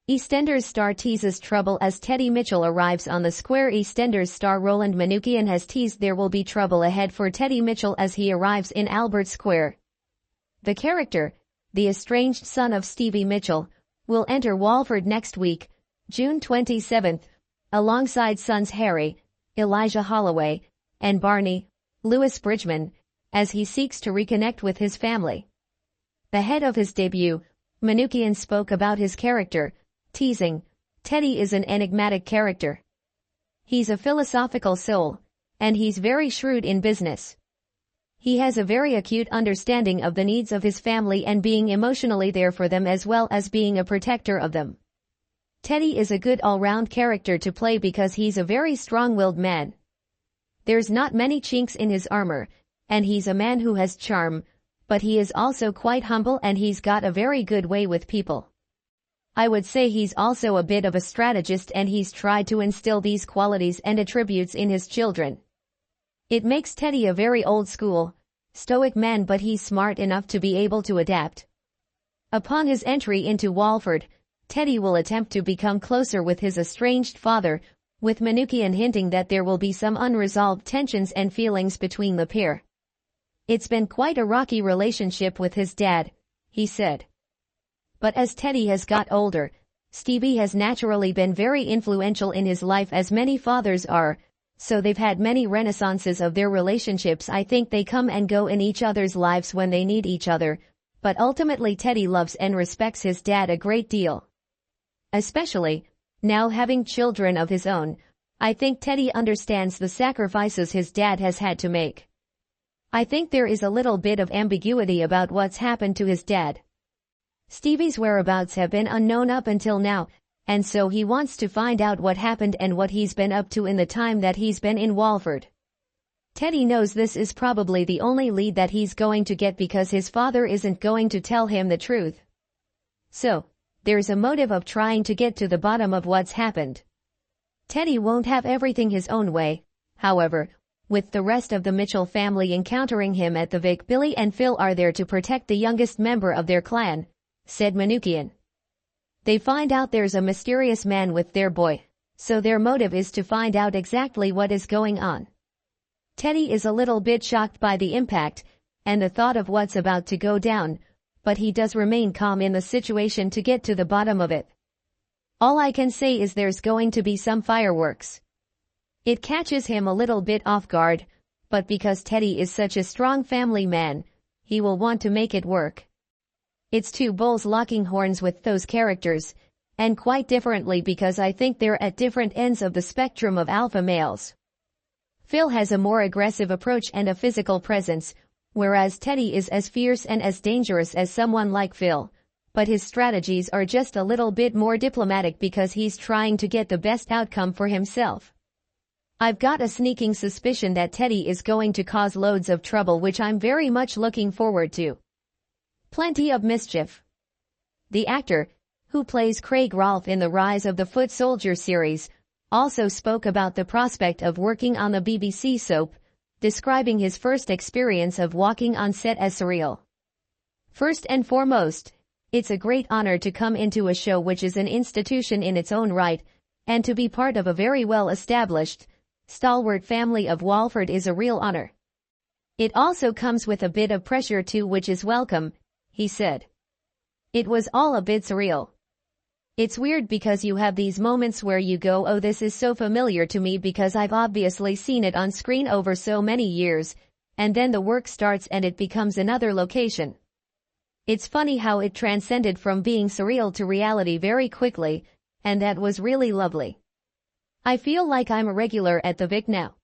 EastEnders star teases trouble as Teddy Mitchell arrives on the square. EastEnders star Roland Manookian has teased there will be trouble ahead for Teddy Mitchell as he arrives in Albert Square. The character, the estranged son of Stevie Mitchell, will enter Walford next week, June 27, alongside sons Harry, Elijah Holloway, and Barney, Lewis Bridgman, as he seeks to reconnect with his family. Ahead of his debut, Manookian spoke about his character, teasing, "Teddy is an enigmatic character. He's a philosophical soul, and he's very shrewd in business. He has a very acute understanding of the needs of his family and being emotionally there for them as well as being a protector of them. Teddy is a good all-round character to play because he's a very strong-willed man. There's not many chinks in his armor, and he's a man who has charm, but he is also quite humble and he's got a very good way with people. I would say he's also a bit of a strategist and he's tried to instill these qualities and attributes in his children. It makes Teddy a very old-school, stoic man, but he's smart enough to be able to adapt." Upon his entry into Walford, Teddy will attempt to become closer with his estranged father, with Manookian hinting that there will be some unresolved tensions and feelings between the pair. "It's been quite a rocky relationship with his dad," he said. "But as Teddy has got older, Stevie has naturally been very influential in his life as many fathers are, so they've had many renaissances of their relationships. I think they come and go in each other's lives when they need each other, but ultimately Teddy loves and respects his dad a great deal. Especially, now having children of his own, I think Teddy understands the sacrifices his dad has had to make. I think there is a little bit of ambiguity about what's happened to his dad. Stevie's whereabouts have been unknown up until now, and so he wants to find out what happened and what he's been up to in the time that he's been in Walford. Teddy knows this is probably the only lead that he's going to get because his father isn't going to tell him the truth. So, there's a motive of trying to get to the bottom of what's happened. Teddy won't have everything his own way, however, with the rest of the Mitchell family encountering him at the Vic. Billy and Phil are there to protect the youngest member of their clan," said Manookian. "They find out there's a mysterious man with their boy, so their motive is to find out exactly what is going on. Teddy is a little bit shocked by the impact and the thought of what's about to go down, but he does remain calm in the situation to get to the bottom of it. All I can say is there's going to be some fireworks. It catches him a little bit off guard, but because Teddy is such a strong family man, he will want to make it work. It's two bulls locking horns with those characters, and quite differently because I think they're at different ends of the spectrum of alpha males. Phil has a more aggressive approach and a physical presence, whereas Teddy is as fierce and as dangerous as someone like Phil, but his strategies are just a little bit more diplomatic because he's trying to get the best outcome for himself. I've got a sneaking suspicion that Teddy is going to cause loads of trouble, which I'm very much looking forward to. Plenty of mischief." The actor, who plays Craig Rolfe in the Rise of the Foot Soldier series, also spoke about the prospect of working on the BBC soap, describing his first experience of walking on set as surreal. "First and foremost, it's a great honor to come into a show which is an institution in its own right, and to be part of a very well-established, stalwart family of Walford is a real honor. It also comes with a bit of pressure too, which is welcome," he said. "It was all a bit surreal. It's weird because you have these moments where you go, oh, this is so familiar to me because I've obviously seen it on screen over so many years, and then the work starts and it becomes another location. It's funny how it transcended from being surreal to reality very quickly, and that was really lovely. I feel like I'm a regular at the Vic now."